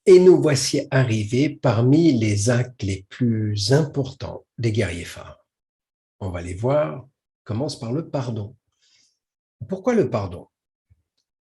Et nous voici arrivés parmi les actes les plus importants des guerriers phares. On va les voir, commence par le pardon. Pourquoi le pardon?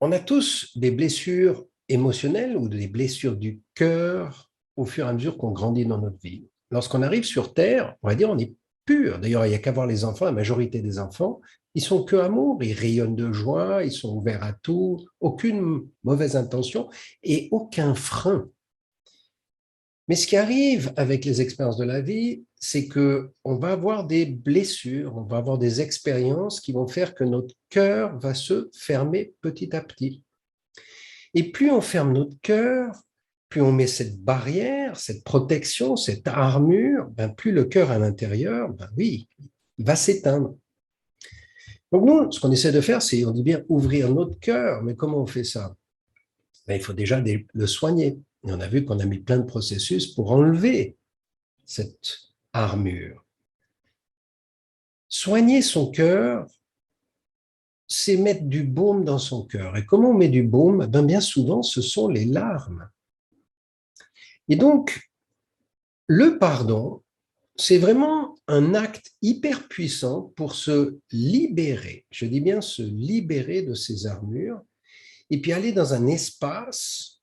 On a tous des blessures émotionnelles ou des blessures du cœur au fur et à mesure qu'on grandit dans notre vie. Lorsqu'on arrive sur Terre, on va dire on est pur. D'ailleurs, il n'y a qu'à voir les enfants, la majorité des enfants, ils sont que amour, ils rayonnent de joie, ils sont ouverts à tout, aucune mauvaise intention et aucun frein. Mais ce qui arrive avec les expériences de la vie, c'est qu'on va avoir des blessures, on va avoir des expériences qui vont faire que notre cœur va se fermer petit à petit. Et plus on ferme notre cœur, plus on met cette barrière, cette protection, cette armure, plus le cœur à l'intérieur, oui, il va s'éteindre. Donc nous, ce qu'on essaie de faire, c'est, on dit bien, ouvrir notre cœur. Mais comment on fait ça? Il faut déjà le soigner. Et on a vu qu'on a mis plein de processus pour enlever cette armure. Soigner son cœur, c'est mettre du baume dans son cœur. Et comment on met du baume? Bien souvent, ce sont les larmes. Et donc, le pardon, c'est vraiment un acte hyper puissant pour se libérer, je dis bien se libérer de ses armures, et puis aller dans un espace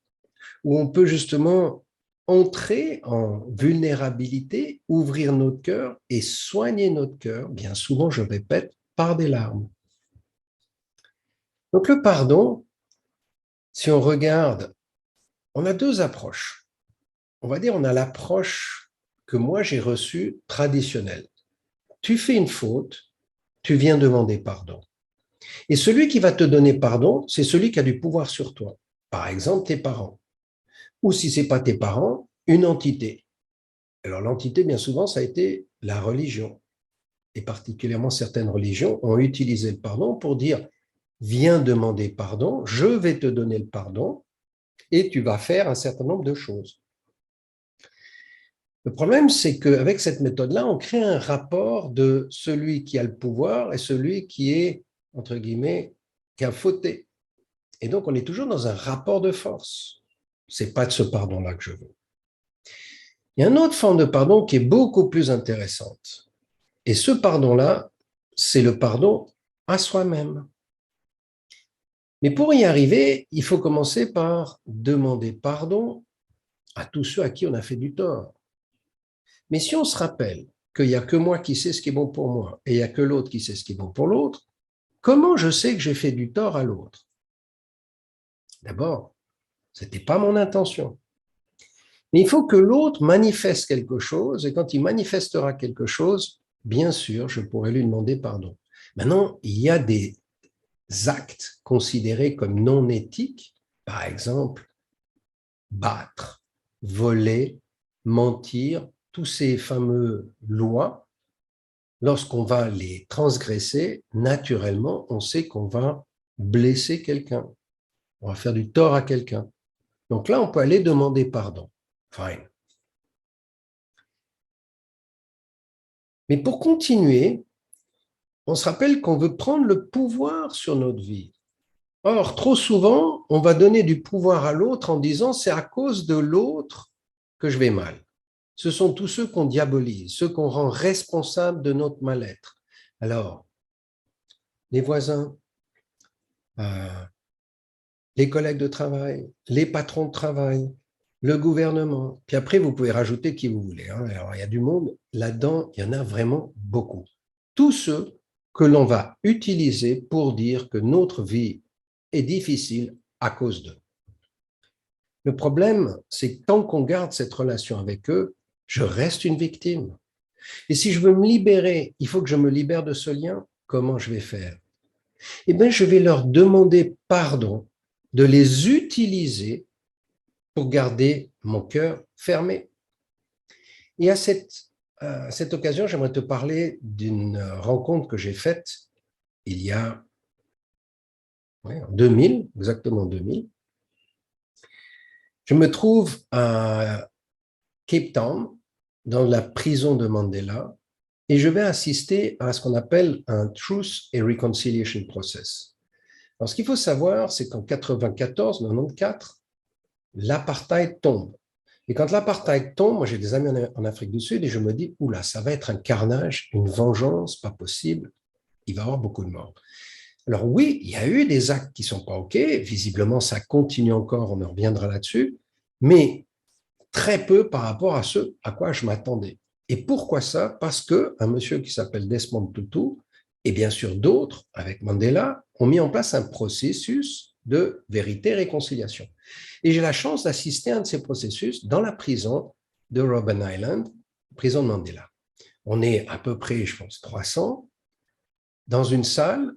où on peut justement entrer en vulnérabilité, ouvrir notre cœur et soigner notre cœur, bien souvent, je répète, par des larmes. Donc le pardon, si on regarde, on a deux approches. On va dire, on a l'approche que moi j'ai reçue traditionnelle. Tu fais une faute, tu viens demander pardon. Et celui qui va te donner pardon, c'est celui qui a du pouvoir sur toi. Par exemple, tes parents. Ou si ce n'est pas tes parents, une entité. Alors l'entité, bien souvent, ça a été la religion. Et particulièrement certaines religions ont utilisé le pardon pour dire, viens demander pardon, je vais te donner le pardon, et tu vas faire un certain nombre de choses. Le problème, c'est qu'avec cette méthode-là, on crée un rapport de celui qui a le pouvoir et celui qui est, entre guillemets, qui a fauté. Et donc, on est toujours dans un rapport de force. Ce n'est pas de ce pardon-là que je veux. Il y a une autre forme de pardon qui est beaucoup plus intéressante. Et ce pardon-là, c'est le pardon à soi-même. Mais pour y arriver, il faut commencer par demander pardon à tous ceux à qui on a fait du tort. Mais si on se rappelle qu'il n'y a que moi qui sais ce qui est bon pour moi et il n'y a que l'autre qui sait ce qui est bon pour l'autre, comment je sais que j'ai fait du tort à l'autre? D'abord, ce n'était pas mon intention. Mais il faut que l'autre manifeste quelque chose et quand il manifestera quelque chose, bien sûr, je pourrai lui demander pardon. Maintenant, il y a des actes considérés comme non éthiques, par exemple, battre, voler, mentir, tous ces fameux lois. Lorsqu'on va les transgresser, naturellement, on sait qu'on va blesser quelqu'un, on va faire du tort à quelqu'un. Donc là, on peut aller demander pardon. Fine. Mais pour continuer, on se rappelle qu'on veut prendre le pouvoir sur notre vie. Or, trop souvent, on va donner du pouvoir à l'autre en disant c'est à cause de l'autre que je vais mal. Ce sont tous ceux qu'on diabolise, ceux qu'on rend responsables de notre mal-être. Alors, les voisins, euh, les collègues de travail, les patrons de travail, le gouvernement. Puis après, vous pouvez rajouter qui vous voulez. Alors, il y a du monde là-dedans, il y en a vraiment beaucoup. Tous ceux que l'on va utiliser pour dire que notre vie est difficile à cause d'eux. Le problème, c'est que tant qu'on garde cette relation avec eux, je reste une victime. Et si je veux me libérer, il faut que je me libère de ce lien. Comment je vais faire? Eh bien, je vais leur demander pardon de les utiliser pour garder mon cœur fermé. Et à cette occasion, j'aimerais te parler d'une rencontre que j'ai faite il y a en 2000, exactement 2000. Je me trouve à Cape Town, dans la prison de Mandela, et je vais assister à ce qu'on appelle un Truth and Reconciliation Process. Alors, ce qu'il faut savoir, c'est qu'en 94, 94, l'apartheid tombe. Et quand l'apartheid tombe, moi j'ai des amis en Afrique du Sud et je me dis, oula, ça va être un carnage, une vengeance, pas possible, il va y avoir beaucoup de morts. Alors oui, il y a eu des actes qui ne sont pas OK, visiblement ça continue encore, on en reviendra là-dessus, mais très peu par rapport à ce à quoi je m'attendais. Et pourquoi ça? Parce qu'un monsieur qui s'appelle Desmond Tutu, et bien sûr d'autres, avec Mandela, ont mis en place un processus de vérité et réconciliation. Et j'ai la chance d'assister à un de ces processus dans la prison de Robben Island, prison de Mandela. On est à peu près, je pense, 300 dans une salle.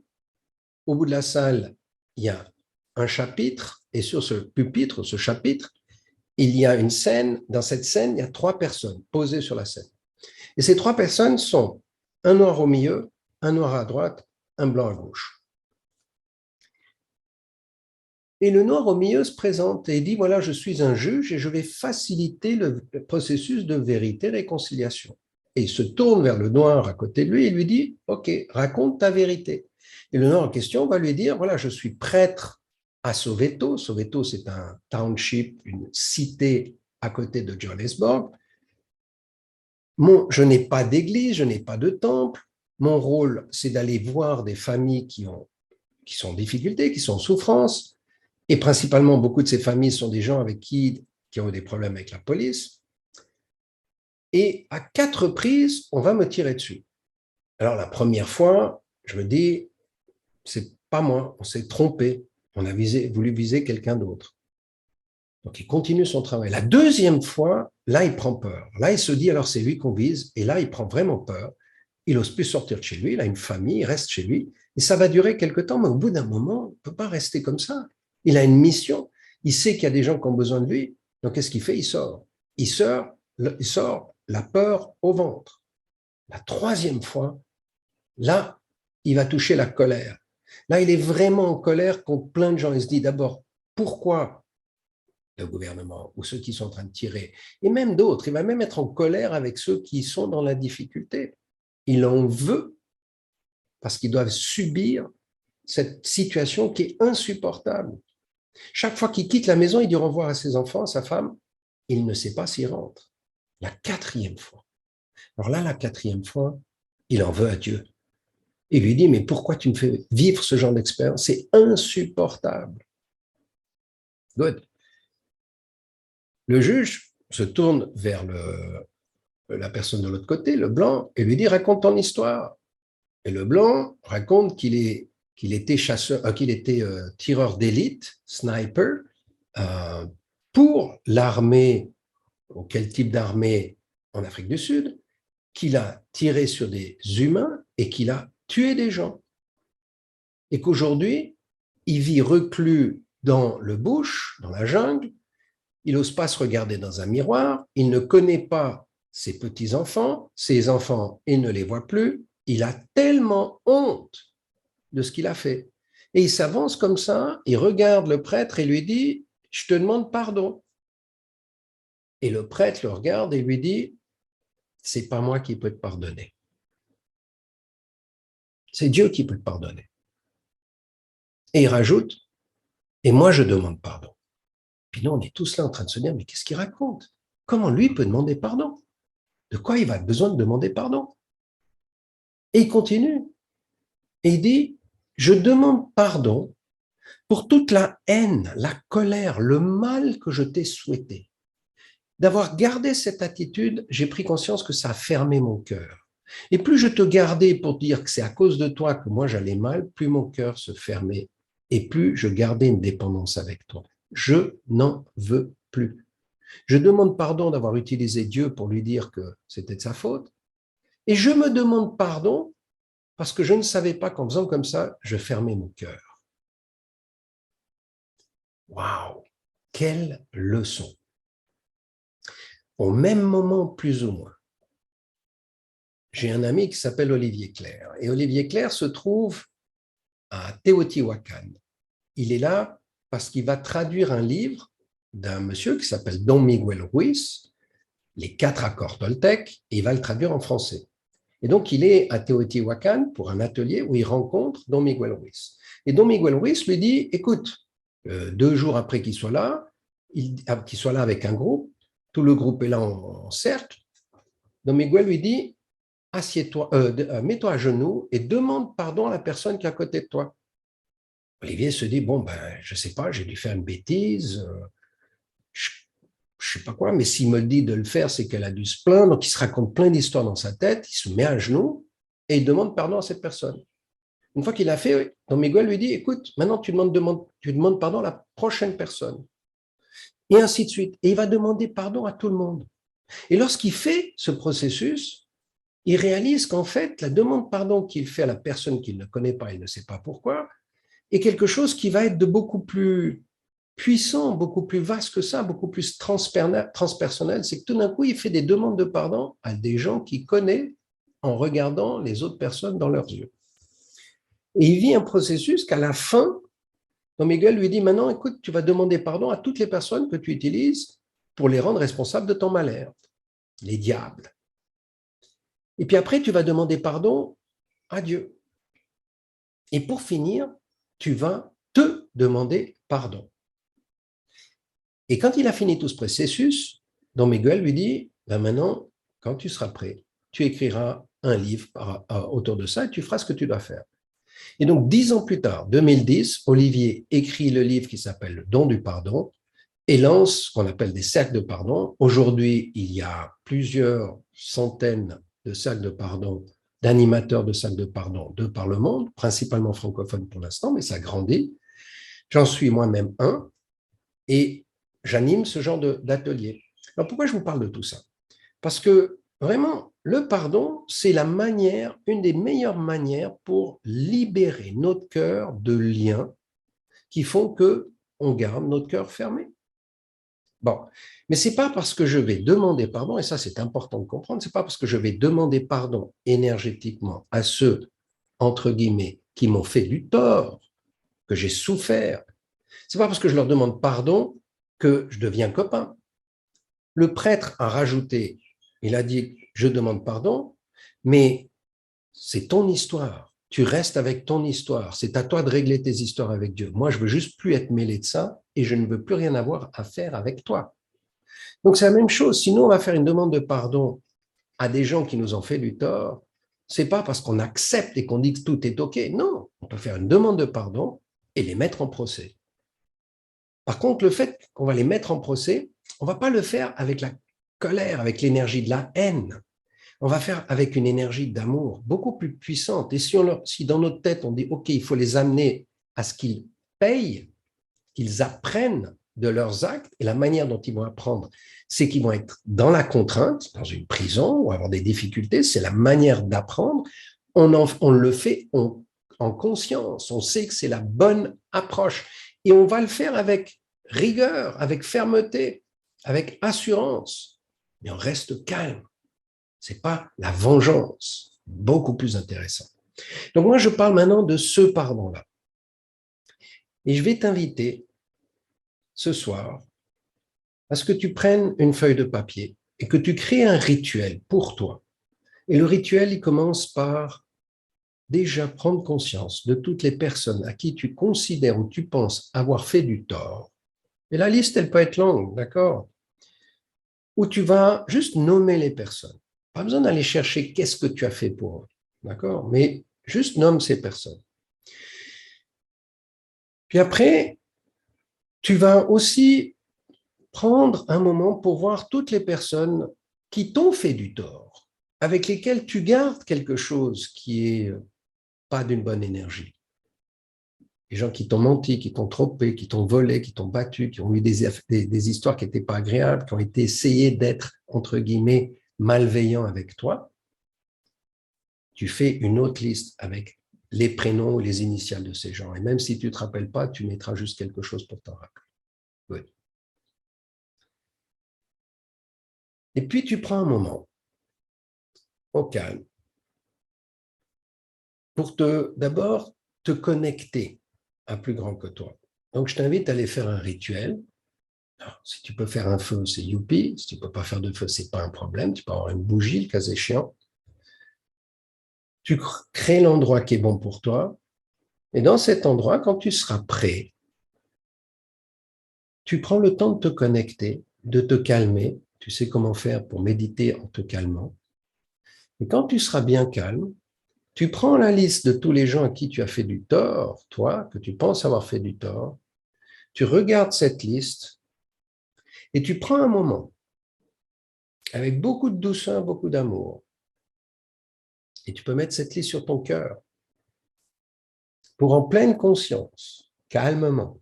Au bout de la salle, il y a un chapitre, et sur ce pupitre, ce chapitre, il y a une scène. Dans cette scène, il y a 3 personnes posées sur la scène. Et ces 3 personnes sont un noir au milieu, un noir à droite, un blanc à gauche. Et le noir au milieu se présente et dit, voilà, je suis un juge et je vais faciliter le processus de vérité et réconciliation. Et il se tourne vers le noir à côté de lui et lui dit, OK, raconte ta vérité. Et le noir en question va lui dire, voilà, je suis prêtre à Soweto. Soweto, c'est un township, une cité à côté de Johannesburg. Je n'ai pas d'église, je n'ai pas de temple. Mon rôle, c'est d'aller voir des familles qui sont en difficulté, qui sont en souffrance. Et principalement, beaucoup de ces familles sont des gens qui ont eu des problèmes avec la police. Et à 4 reprises, on va me tirer dessus. Alors, la première fois, je me dis, c'est pas moi, on s'est trompé. On a voulu viser quelqu'un d'autre. Donc, il continue son travail. La deuxième fois, là, il prend peur. Là, il se dit, alors c'est lui qu'on vise. Et là, il prend vraiment peur. Il n'ose plus sortir de chez lui. Il a une famille, il reste chez lui. Et ça va durer quelque temps, mais au bout d'un moment, on ne peut pas rester comme ça. Il a une mission. Il sait qu'il y a des gens qui ont besoin de lui. Donc, qu'est-ce qu'il fait? Il sort. Il sort la peur au ventre. La troisième fois, là, il va toucher la colère. Là, il est vraiment en colère contre plein de gens. Il se dit d'abord, pourquoi le gouvernement ou ceux qui sont en train de tirer, et même d'autres. Il va même être en colère avec ceux qui sont dans la difficulté. Il en veut parce qu'ils doivent subir cette situation qui est insupportable. Chaque fois qu'il quitte la maison, il dit au revoir à ses enfants, à sa femme. Il ne sait pas s'il rentre. La 4e fois. Alors là, la 4e fois, il en veut à Dieu. Il lui dit, mais pourquoi tu me fais vivre ce genre d'expérience? C'est insupportable. Good. Le juge se tourne vers la personne de l'autre côté, le blanc, et lui dit, raconte ton histoire. Et le blanc raconte qu'il était tireur d'élite, sniper, pour l'armée, ou quel type d'armée en Afrique du Sud, qu'il a tiré sur des humains et qu'il a tué des gens. Et qu'aujourd'hui, il vit reclus dans le bush, dans la jungle, il n'ose pas se regarder dans un miroir, il ne connaît pas ses petits-enfants, ses enfants, il ne les voit plus, il a tellement honte de ce qu'il a fait. Et il s'avance comme ça, il regarde le prêtre et lui dit, je te demande pardon. Et le prêtre le regarde et lui dit, c'est pas moi qui peux te pardonner. C'est Dieu qui peut te pardonner. Et il rajoute, et moi je demande pardon. Puis nous, on est tous là en train de se dire, mais qu'est-ce qu'il raconte? Comment lui peut demander pardon? De quoi il va avoir besoin de demander pardon? Et il continue. Et il dit, je demande pardon pour toute la haine, la colère, le mal que je t'ai souhaité. D'avoir gardé cette attitude, j'ai pris conscience que ça a fermé mon cœur. Et plus je te gardais pour dire que c'est à cause de toi que moi j'allais mal, plus mon cœur se fermait et plus je gardais une dépendance avec toi. Je n'en veux plus. Je demande pardon d'avoir utilisé Dieu pour lui dire que c'était de sa faute. Et je me demande pardon parce que je ne savais pas qu'en faisant comme ça, je fermais mon cœur. Waouh! Quelle leçon! Au même moment, plus ou moins, j'ai un ami qui s'appelle Olivier Clerc. Et Olivier Clerc se trouve à Teotihuacan. Il est là parce qu'il va traduire un livre d'un monsieur qui s'appelle Don Miguel Ruiz, les 4 accords Toltec, et il va le traduire en français. Et donc, il est à Teotihuacan pour un atelier où il rencontre Don Miguel Ruiz. Et Don Miguel Ruiz lui dit, écoute, 2 jours après qu'il soit là, qu'il soit là avec un groupe, tout le groupe est là en cercle. Don Miguel lui dit, assieds-toi, mets-toi à genoux et demande pardon à la personne qui est à côté de toi. Olivier se dit, bon, ben, je ne sais pas, j'ai dû faire une bêtise, je ne sais pas quoi, mais s'il me dit de le faire, c'est qu'elle a dû se plaindre, donc il se raconte plein d'histoires dans sa tête, il se met à genoux et il demande pardon à cette personne. Une fois qu'il a fait, Don Miguel lui dit, écoute, maintenant tu demandes pardon à la prochaine personne. Et ainsi de suite. Et il va demander pardon à tout le monde. Et lorsqu'il fait ce processus, il réalise qu'en fait, la demande pardon qu'il fait à la personne qu'il ne connaît pas, il ne sait pas pourquoi, est quelque chose qui va être de beaucoup plus puissant, beaucoup plus vaste que ça, beaucoup plus transpersonnel. C'est que tout d'un coup, il fait des demandes de pardon à des gens qu'il connaît en regardant les autres personnes dans leurs yeux. Et il vit un processus qu'à la fin, Don Miguel lui dit, maintenant, écoute, tu vas demander pardon à toutes les personnes que tu utilises pour les rendre responsables de ton malheur, les diables. Et puis après, tu vas demander pardon à Dieu. Et pour finir, tu vas te demander pardon. Et quand il a fini tout ce processus, Don Miguel lui dit, ben maintenant, quand tu seras prêt, tu écriras un livre autour de ça et tu feras ce que tu dois faire. Et donc, 10 ans plus tard, 2010, Olivier écrit le livre qui s'appelle Le don du pardon et lance ce qu'on appelle des cercles de pardon. Aujourd'hui, il y a plusieurs centaines de cercles de pardon, d'animateurs de cercles de pardon de par le monde, principalement francophones pour l'instant, mais ça grandit. J'en suis moi-même un et j'anime ce genre d'atelier. Alors, pourquoi je vous parle de tout ça? Parce que vraiment, le pardon, c'est la manière, une des meilleures manières pour libérer notre cœur de liens qui font qu'on garde notre cœur fermé. Bon, mais ce n'est pas parce que je vais demander pardon, et ça c'est important de comprendre, ce n'est pas parce que je vais demander pardon énergétiquement à ceux, entre guillemets, qui m'ont fait du tort, que j'ai souffert. Ce n'est pas parce que je leur demande pardon que je deviens copain. Le prêtre a rajouté, il a dit, je demande pardon, mais c'est ton histoire. Tu restes avec ton histoire. C'est à toi de régler tes histoires avec Dieu. Moi, je veux juste plus être mêlé de ça et je ne veux plus rien avoir à faire avec toi. Donc, c'est la même chose. Sinon, on va faire une demande de pardon à des gens qui nous ont fait du tort. C'est pas parce qu'on accepte et qu'on dit que tout est OK. Non, on peut faire une demande de pardon et les mettre en procès. Par contre, le fait qu'on va les mettre en procès, on ne va pas le faire avec la colère, avec l'énergie de la haine. On va faire avec une énergie d'amour beaucoup plus puissante. Et si dans notre tête, on dit, OK, il faut les amener à ce qu'ils payent, qu'ils apprennent de leurs actes, et la manière dont ils vont apprendre, c'est qu'ils vont être dans la contrainte, dans une prison, ou avoir des difficultés, c'est la manière d'apprendre. On le fait en conscience, on sait que c'est la bonne approche. Et on va le faire avec rigueur, avec fermeté, avec assurance. Mais on reste calme. Ce n'est pas la vengeance, beaucoup plus intéressant. Donc moi, je parle maintenant de ce pardon-là. Et je vais t'inviter ce soir à ce que tu prennes une feuille de papier et que tu crées un rituel pour toi. Et le rituel, il commence par déjà prendre conscience de toutes les personnes à qui tu considères ou tu penses avoir fait du tort. Et la liste, elle peut être longue, d'accord? Où tu vas juste nommer les personnes. Pas besoin d'aller chercher qu'est-ce que tu as fait pour eux, d'accord? Mais juste nomme ces personnes. Puis après, tu vas aussi prendre un moment pour voir toutes les personnes qui t'ont fait du tort, avec lesquelles tu gardes quelque chose qui est pas d'une bonne énergie. Les gens qui t'ont menti, qui t'ont trompé, qui t'ont volé, qui t'ont battu, qui ont eu des histoires qui n'étaient pas agréables, qui ont été essayés d'être, entre guillemets, malveillants avec toi, tu fais une autre liste avec les prénoms ou les initiales de ces gens. Et même si tu ne te rappelles pas, tu mettras juste quelque chose pour t'en rappeler. Oui. Et puis, tu prends un moment au calme pour d'abord te connecter à plus grand que toi. Donc, je t'invite à aller faire un rituel. Alors, si tu peux faire un feu, c'est youpi. Si tu ne peux pas faire de feu, ce n'est pas un problème. Tu peux avoir une bougie, le cas échéant. Tu crées l'endroit qui est bon pour toi. Et dans cet endroit, quand tu seras prêt, tu prends le temps de te connecter, de te calmer. Tu sais comment faire pour méditer en te calmant. Et quand tu seras bien calme, tu prends la liste de tous les gens à qui tu as fait du tort, toi, que tu penses avoir fait du tort. Tu regardes cette liste et tu prends un moment avec beaucoup de douceur, beaucoup d'amour. Et tu peux mettre cette liste sur ton cœur pour en pleine conscience, calmement,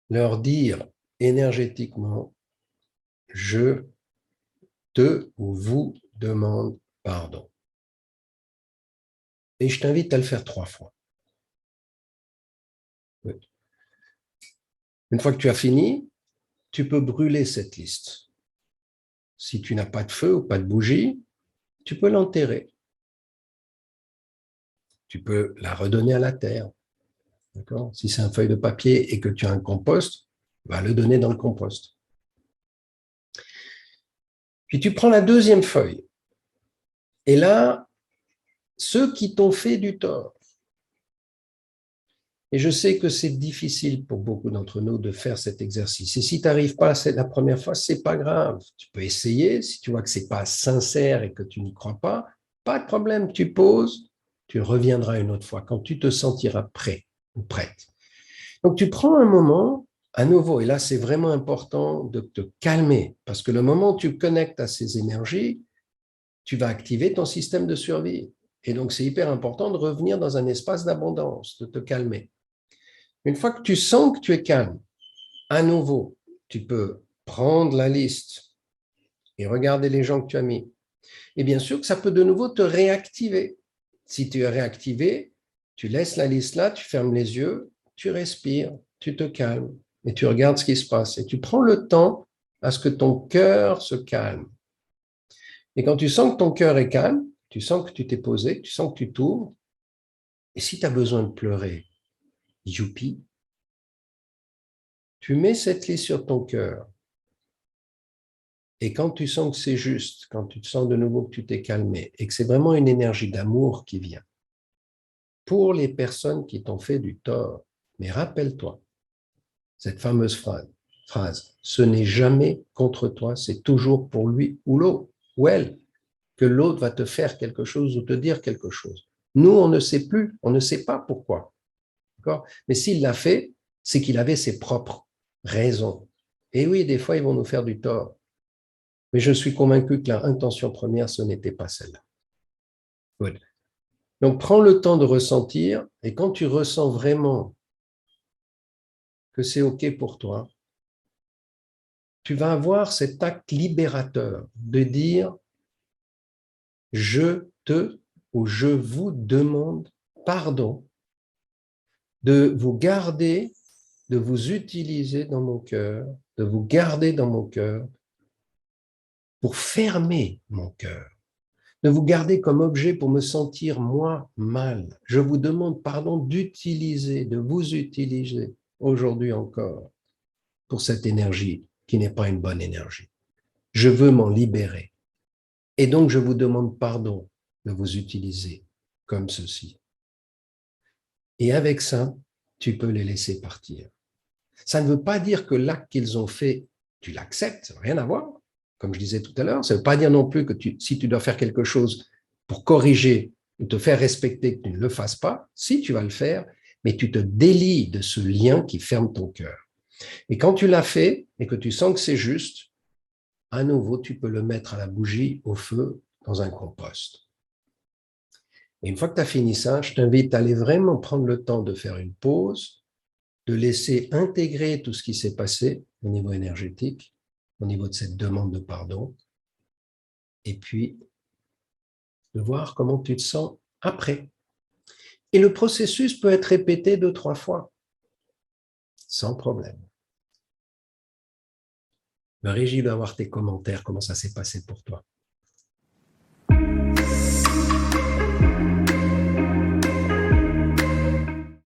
leur dire énergétiquement, je te ou vous demande pardon. Et je t'invite à le faire 3 fois. Une fois que tu as fini, tu peux brûler cette liste. Si tu n'as pas de feu ou pas de bougie, tu peux l'enterrer. Tu peux la redonner à la terre. D'accord ? Si c'est un feuille de papier et que tu as un compost, va le donner dans le compost. Puis tu prends la deuxième feuille. Et là, ceux qui t'ont fait du tort, et je sais que c'est difficile pour beaucoup d'entre nous de faire cet exercice. Et si tu n'arrives pas la première fois, ce n'est pas grave. Tu peux essayer. Si tu vois que ce n'est pas sincère et que tu n'y crois pas de problème. Tu poses, tu reviendras une autre fois quand tu te sentiras prêt ou prête. Donc, tu prends un moment à nouveau. Et là, c'est vraiment important de te calmer parce que le moment où tu connectes à ces énergies, tu vas activer ton système de survie. Et donc, c'est hyper important de revenir dans un espace d'abondance, de te calmer. Une fois que tu sens que tu es calme, à nouveau, tu peux prendre la liste et regarder les gens que tu as mis. Et bien sûr que ça peut de nouveau te réactiver. Si tu es réactivé, tu laisses la liste là, tu fermes les yeux, tu respires, tu te calmes et tu regardes ce qui se passe. Et tu prends le temps à ce que ton cœur se calme. Et quand tu sens que ton cœur est calme, tu sens que tu t'es posé, tu sens que tu t'ouvres. Et si tu as besoin de pleurer, youpi, tu mets cette liste sur ton cœur. Et quand tu sens que c'est juste, quand tu te sens de nouveau que tu t'es calmé et que c'est vraiment une énergie d'amour qui vient, pour les personnes qui t'ont fait du tort, mais rappelle-toi cette fameuse phrase, ce n'est jamais contre toi, c'est toujours pour lui ou l'autre, ou elle, que l'autre va te faire quelque chose ou te dire quelque chose. Nous, on ne sait plus, on ne sait pas pourquoi. D'accord ? Mais s'il l'a fait, c'est qu'il avait ses propres raisons. Et oui, des fois, ils vont nous faire du tort. Mais je suis convaincu que leur intention première, ce n'était pas celle-là. Good. Donc, prends le temps de ressentir, et quand tu ressens vraiment que c'est OK pour toi, tu vas avoir cet acte libérateur de dire « je te » ou « je vous demande pardon » de vous garder, de vous utiliser dans mon cœur, de vous garder dans mon cœur pour fermer mon cœur, de vous garder comme objet pour me sentir moi mal. Je vous demande pardon d'utiliser, de vous utiliser aujourd'hui encore pour cette énergie qui n'est pas une bonne énergie. Je veux m'en libérer. Et donc, je vous demande pardon de vous utiliser comme ceci. Et avec ça, tu peux les laisser partir. Ça ne veut pas dire que l'acte qu'ils ont fait, tu l'acceptes, ça n'a rien à voir. Comme je disais tout à l'heure, ça ne veut pas dire non plus que si tu dois faire quelque chose pour corriger ou te faire respecter, que tu ne le fasses pas. Si tu vas le faire, mais tu te délies de ce lien qui ferme ton cœur. Et quand tu l'as fait et que tu sens que c'est juste, à nouveau, tu peux le mettre à la bougie, au feu, dans un compost. Et une fois que tu as fini ça, je t'invite à aller vraiment prendre le temps de faire une pause, de laisser intégrer tout ce qui s'est passé au niveau énergétique, au niveau de cette demande de pardon, et puis de voir comment tu te sens après. Et le processus peut être répété 2-3 fois, sans problème. Marie, je vais avoir tes commentaires, comment ça s'est passé pour toi.